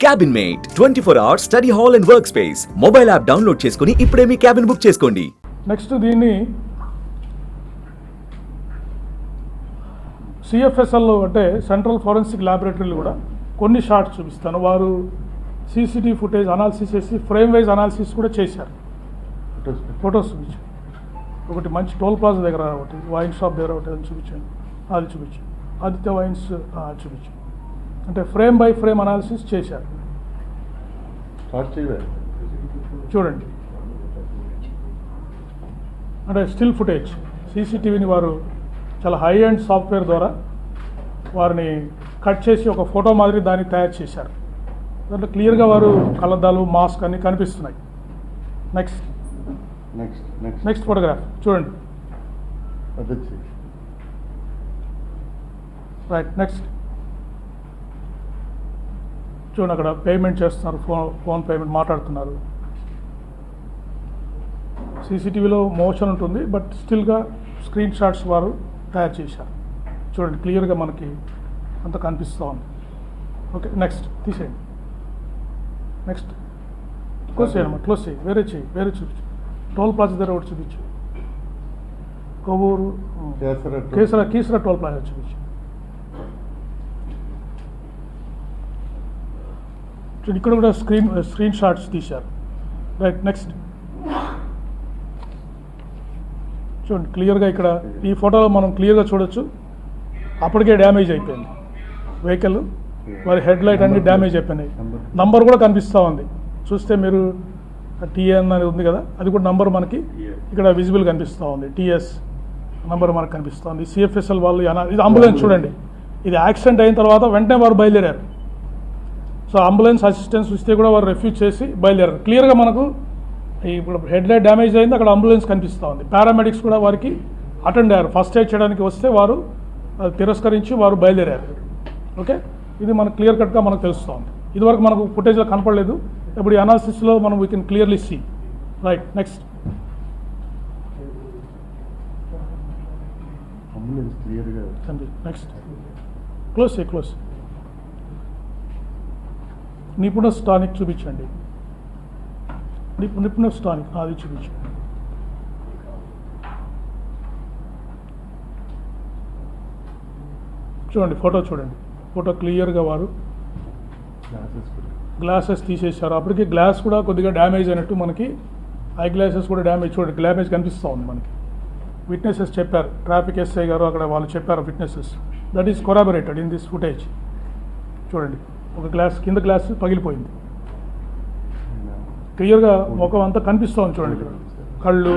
Cabin mate 24 hours study hall and work space mobile app download చేసుకుని ఇప్పుడే మీ cabin book చేసుకోండి. Next దీన్ని సిఎఫ్ఎస్ఎల్ అంటే సెంట్రల్ ఫోరెన్సిక్ ల్యాబొరేటరీలు కూడా కొన్ని షార్ట్స్ చూపిస్తాను. వారు సీసీటీవీ ఫుటేజ్ అనాలిసిస్ చేసి ఫ్రేమ్ వైజ్ అనాలిసిస్ కూడా చేశారు. ఫొటోస్ చూపించాను. ఒకటి మంచి టోల్ ప్లాజా దగ్గర ఒకటి, వైన్ షాప్ దగ్గర ఒకటి, అది చూపించాను. అది చూపించాను. ఆదిత్య వైన్స్ చూపించాను. అంటే ఫ్రేమ్ బై ఫ్రేమ్ అనాలిసిస్ చేశారు. చూడండి, అంటే స్టిల్ ఫుటేజ్ సీసీటీవీని వారు చాలా హై అండ్ సాఫ్ట్వేర్ ద్వారా వారిని కట్ చేసి ఒక ఫోటో మాదిరి దాన్ని తయారు చేశారు. దాంట్లో క్లియర్గా వారు కళ్ళద్దాలు, మాస్క్ అన్ని కనిపిస్తున్నాయి. నెక్స్ట్ ఫోటోగ్రాఫ్ చూడండి. రైట్, నెక్స్ట్ చూడండి, అక్కడ పేమెంట్ చేస్తున్నారు, ఫోన్ పేమెంట్ మాట్లాడుతున్నారు. సీసీటీవీలో మోషన్ ఉంటుంది, బట్ స్టిల్గా స్క్రీన్ షాట్స్ వారు తయారు చేశారు. చూడండి, క్లియర్గా మనకి అంత కనిపిస్తూ ఉంది. ఓకే, నెక్స్ట్ తీసేయండి. నెక్స్ట్ క్లోజ్ చేయమ్మా, క్లోజ్ చేయి, వేరే చూపించు. టోల్ ప్లాజా దగ్గర ఒకటి చూపించు. కొవ్వూరు కీసర టోల్ ప్లాజా చూపించు. ఇక్కడ కూడా స్క్రీన్ షాట్స్ తీశారు. రైట్, నెక్స్ట్ చూడండి, క్లియర్గా ఇక్కడ ఈ ఫోటోలో మనం క్లియర్గా చూడొచ్చు. అప్పటికే డ్యామేజ్ అయిపోయింది వెహికల్, వారి హెడ్ లైట్ అన్ని డ్యామేజ్ అయిపోయినాయి. నంబర్ కూడా కనిపిస్తూ ఉంది. చూస్తే మీరు టీఎన్ అనేది ఉంది కదా, అది కూడా నంబర్ మనకి ఇక్కడ విజిబుల్ కనిపిస్తూ ఉంది. టీఎస్ నంబర్ మనకు కనిపిస్తూ ఉంది. సిఎఫ్ఎస్ఎల్ వాళ్ళు ఇది అంబులెన్స్ చూడండి, ఇది యాక్సిడెంట్ అయిన తర్వాత వెంటనే వారు బయలుదేరారు. సో అంబులెన్స్ అసిస్టెన్స్ ఇస్తే కూడా వారు రెఫ్యూజ్ చేసి బయలుదేరారు. క్లియర్గా మనకు ఇప్పుడు హెడ్ లైట్ డ్యామేజ్ అయింది, అక్కడ అంబులెన్స్ కనిపిస్తూ ఉంది. పారామెడిక్స్ కూడా వారికి అటెండ్ అయ్యారు. ఫస్ట్ ఎయిడ్ చేయడానికి వస్తే వారు తిరస్కరించి వారు బయలుదేరారు. ఓకే, ఇది మనకు క్లియర్ కట్గా మనకు తెలుస్తూ ఉంది. ఇదివరకు మనకు ఫుటేజ్లో కనపడలేదు, ఇప్పుడు ఈ అనాలిసిస్లో మనం we can clearly see. Right, next next close నిపుణ స్టానిక్ చూపించండి. నిపుణ స్టానిక్ అది చూపించండి. చూడండి, ఫోటో చూడండి. ఫోటో క్లియర్గా వారు గ్లాసెస్ తీసేశారు. అప్పటికి గ్లాస్ కూడా కొద్దిగా డ్యామేజ్ అయినట్టు మనకి, ఐ గ్లాసెస్ కూడా డ్యామేజ్, చూడండి డ్యామేజ్ కనిపిస్తూ ఉంది మనకి. విట్నెసెస్ చెప్పారు, ట్రాఫిక్ ఎస్ఐ గారు అక్కడ వాళ్ళు చెప్పారు witnesses. That is corroborated in this footage. చూడండి, ఒక గ్లాస్ కింద గ్లాస్ పగిలిపోయింది. క్లియర్గా ముఖం అంతా కనిపిస్తూ ఉంది. చూడండి, ఇక్కడ కళ్ళు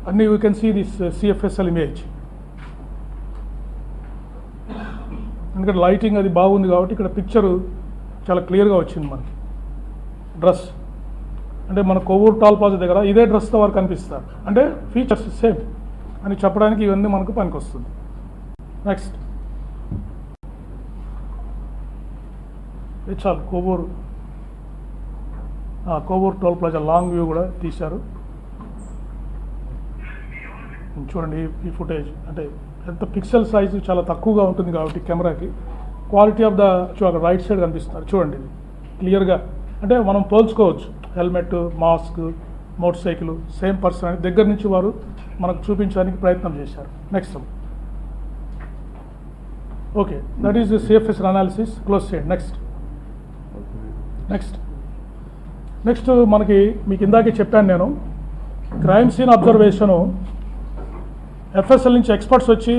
అన్నీ you can see this CFSL image. ఎందుకంటే లైటింగ్ అది బాగుంది కాబట్టి ఇక్కడ పిక్చరు చాలా క్లియర్గా వచ్చింది మనకి. డ్రెస్ అంటే మన కొవ్వూరు టోల్ ప్లాజా దగ్గర ఇదే డ్రెస్తో వారు కనిపిస్తారు, అంటే ఫీచర్స్ సేమ్ అని చెప్పడానికి ఇవన్నీ మనకు పనికి వస్తుంది. నెక్స్ట్ చాలు, Kovvur toll plaza long view కూడా తీశారు. చూడండి ఈ ఫుటేజ్, అంటే ఎంత పిక్సెల్ సైజు చాలా తక్కువగా ఉంటుంది కాబట్టి కెమెరాకి క్వాలిటీ ఆఫ్ ద అక్కడ రైట్ సైడ్ కనిపిస్తున్నారు. చూడండి, ఇది క్లియర్గా అంటే మనం పోల్చుకోవచ్చు. Helmet, mask, motorcycle same person అని దగ్గర నుంచి వారు మనకు చూపించడానికి ప్రయత్నం చేశారు. Next okay, that is the CFSL analysis. Close చేయండి. నెక్స్ట్ మనకి మీకు ఇందాకే చెప్పాను నేను, క్రైమ్ సీన్ అబ్జర్వేషను ఎఫ్ఎస్ఎల్ నుంచి ఎక్స్పర్ట్స్ వచ్చి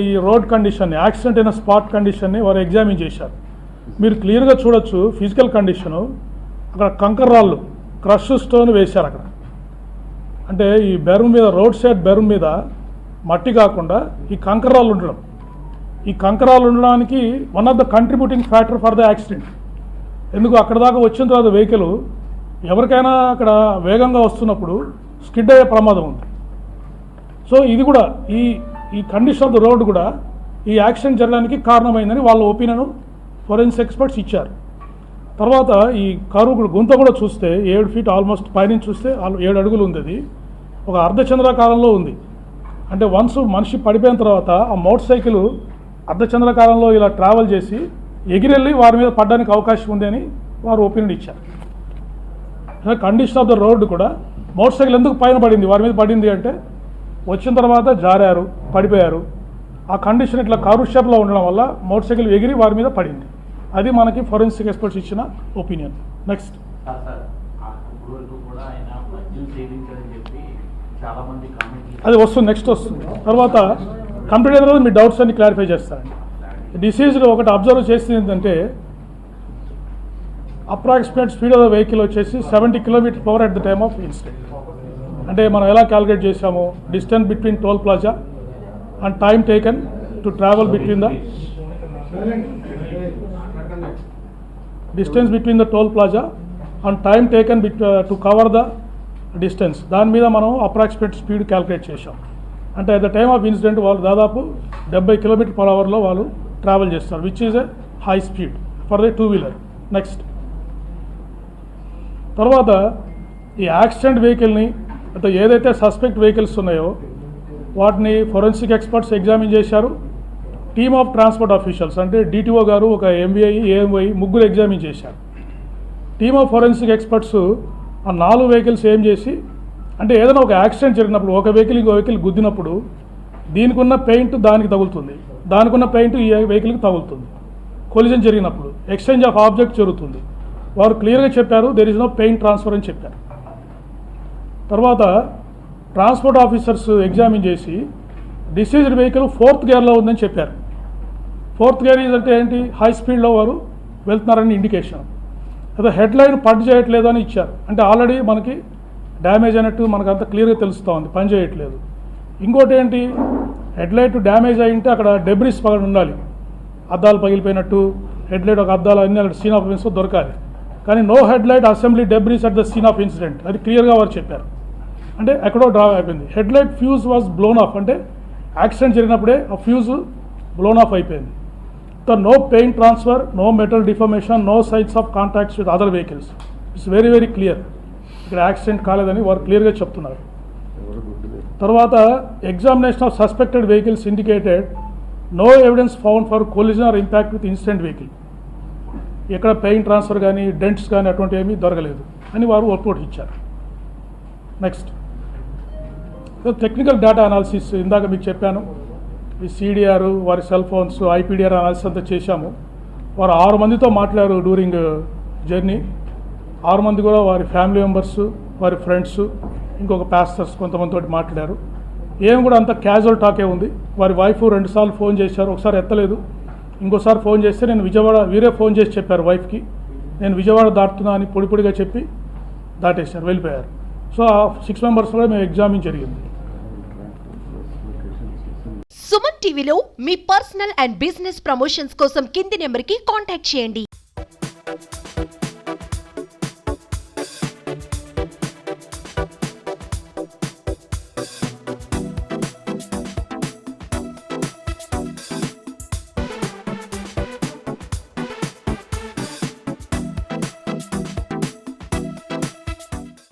ఈ రోడ్ కండిషన్ని, యాక్సిడెంట్ అయిన స్పాట్ కండిషన్ని వారు ఎగ్జామిన్ చేశారు. మీరు క్లియర్గా చూడొచ్చు ఫిజికల్ కండిషను. అక్కడ కంకర్ రాళ్ళు, క్రష్ స్టోన్ వేశారు అక్కడ. అంటే ఈ బెరూన్ మీద, రోడ్ సైడ్ బెరూన్ మీద మట్టి కాకుండా ఈ కంకర్ రాళ్ళు ఉండడం, ఈ కంకర్ రాళ్ళు ఉండడానికి one of the contributing factor for the accident. ఎందుకు అక్కడ దాకా వచ్చిన తర్వాత వెహికల్ ఎవరికైనా అక్కడ వేగంగా వస్తున్నప్పుడు స్కిడ్ అయ్యే ప్రమాదం ఉంది. సో ఇది కూడా ఈ కండిషన్ ఆఫ్ ద రోడ్ కూడా ఈ యాక్సిడెంట్ జరగడానికి కారణమైందని వాళ్ళ ఒపీనియన్ ఫోరెన్సిక్ ఎక్స్పర్ట్స్ ఇచ్చారు. తర్వాత ఈ కారు గుంత కూడా చూస్తే 7 feet ఆల్మోస్ట్, పైనుంచి చూస్తే 7 అడుగులు ఉంది. అది ఒక అర్ధచంద్రాకారంలో ఉంది. అంటే వన్స్ మనిషి పడిపోయిన తర్వాత ఆ మోటార్ సైకిల్ అర్ధచంద్రాకారంలో ఇలా ట్రావెల్ చేసి ఎగిరెళ్ళి వారి మీద పడడానికి అవకాశం ఉంది అని వారు ఒపీనియన్ ఇచ్చారు. కండిషన్ ఆఫ్ ద రోడ్ కూడా మోటార్ సైకిల్ ఎందుకు పైన పడింది, వారి మీద పడింది అంటే వచ్చిన తర్వాత జారారు, పడిపోయారు. ఆ కండిషన్ ఇట్లా కారు షేప్లో ఉండడం వల్ల మోటార్ సైకిల్ ఎగిరి వారి మీద పడింది. అది మనకి ఫోరెన్సిక్ ఎక్స్పర్ట్స్ ఇచ్చిన ఒపీనియన్. నెక్స్ట్ అది వస్తుంది, నెక్స్ట్ వస్తుంది. తర్వాత కంప్లీట్ అయిన తర్వాత మీ డౌట్స్ అన్ని క్లారిఫై చేస్తారండి. డిసీజ్లో ఒకటి అబ్జర్వ్ చేసింది ఏంటంటే approximate speed of the vehicle వచ్చేసి 70 km/h at the time of incident. అంటే మనం ఎలా క్యాలిక్యులేట్ చేసాము, distance between toll plaza and time taken to travel between the distance between the toll plaza and time taken to cover the distance, దాని మీద మనం approximate speed calculate చేసాం. అంటే at the time of incident వాళ్ళు దాదాపు 70 km/h వాళ్ళు travel చేస్తారు, which is a high speed for the 2-wheeler. Next తర్వాత ఈ యాక్సిడెంట్ వెహికల్ని అంటే ఏదైతే సస్పెక్ట్ వెహికల్స్ ఉన్నాయో వాటిని ఫోరెన్సిక్ ఎక్స్పర్ట్స్ ఎగ్జామిన్ చేశారు. టీమ్ ఆఫ్ ట్రాన్స్పోర్ట్ ఆఫీషియల్స్ అంటే డిటిఓ గారు, ఒక ఎంవిఐ, ఏఎంఐ ముగ్గురు ఎగ్జామిన్ చేశారు. టీమ్ ఆఫ్ ఫోరెన్సిక్ ఎక్స్పర్ట్స్ ఆ 4 వెహికల్స్ ఏం చేసి అంటే ఏదైనా ఒక యాక్సిడెంట్ జరిగినప్పుడు ఒక వెహికల్ ఇంకో వెహికల్ గుద్దినప్పుడు దీనికి ఉన్న పెయింట్ దానికి తగులుతుంది, దానికి ఉన్న పెయింట్ ఈ వెహికల్కి తగులుతుంది. కొలిజన్ జరిగినప్పుడు ఎక్స్చేంజ్ ఆఫ్ ఆబ్జెక్ట్ జరుగుతుంది. వారు క్లియర్గా చెప్పారు there is no paint transfer అని చెప్పారు. తర్వాత ట్రాన్స్పోర్ట్ ఆఫీసర్స్ ఎగ్జామిన్ చేసి డిసీజ్డ్ వెహికల్ 4th గేర్లో ఉందని చెప్పారు. 4th గేర్ అంటే ఏంటి, హై స్పీడ్లో వారు వెళ్తున్నారని ఇండికేషన్. అదే హెడ్ లైన్ పడ్ చేయట్లేదు అని ఇచ్చారు, అంటే ఆల్రెడీ మనకి డ్యామేజ్ అయినట్టు మనకు అంత క్లియర్గా తెలుస్తూ ఉంది, పని చేయట్లేదు. ఇంకోటి ఏంటి, హెడ్ లైట్ డ్యామేజ్ అయి ఉంటే అక్కడ డెబ్రిస్ పగడి ఉండాలి, అద్దాలు పగిలిపోయినట్టు హెడ్ లైట్ ఒక అద్దాలు అన్ని అక్కడ సీన్ ఆఫ్ ఇన్సిడెంట్ దొరకాలి. కానీ no head light assembly debris at the scene of incident, అది క్లియర్గా వారు చెప్పారు. అంటే ఎక్కడో డ్రా అయిపోయింది. Head light fuse was blown off, అంటే యాక్సిడెంట్ జరిగినప్పుడే ఆ ఫ్యూజ్ బ్లోన్ ఆఫ్ అయిపోయింది. No paint transfer, no metal deformation, no signs of contacts with other vehicles. It's very very clear, ఇక్కడ యాక్సిడెంట్ కాలేదని వారు క్లియర్గా చెప్తున్నారు. తర్వాత examination of suspected vehicles indicated no evidence found for collision are impact with incident vehicle. ఎక్కడ paint transfer కానీ dents కానీ అటువంటి ఏమీ దొరకలేదు అని వారు రిపోర్ట్ ఇచ్చారు. నెక్స్ట్ టెక్నికల్ డేటా అనాలిసిస్, ఇందాక మీకు చెప్పాను ఈ సిడిఆర్, వారి సెల్ ఫోన్స్, ఐపీడిఆర్ అనాలిసిస్ అంతా చేశాము. వారు 6 మందితో మాట్లాడారు డ్యూరింగ్ జర్నీ. 6 మంది కూడా వారి ఫ్యామిలీ మెంబర్స్, వారి ఫ్రెండ్స్, ఇంకొక ప్యాసెంజర్స్ కొంతమందితో మాట్లాడారు. ఏం కూడా అంత క్యాజువల్ టాకే ఉంది. వారి వైఫ్ 2 సార్లు ఫోన్ చేశారు, ఒకసారి ఎత్తలేదు, ఇంకోసారి ఫోన్ చేస్తే నేను విజయవాడ, వీరే ఫోన్ చేసి చెప్పారు వైఫ్కి నేను విజయవాడ దాటుతున్నా అని పొడిగా చెప్పి దాటేశారు, వెళ్ళిపోయారు. సో ఆ 6 మెంబర్స్ కూడా మేము ఎగ్జామిన్ జరిగింది. సుమన్ టీవీలో మీ పర్సనల్ అండ్ బిజినెస్ ప్రమోషన్స్ కోసం కింది నెంబర్కి కాంటాక్ట్ చేయండి.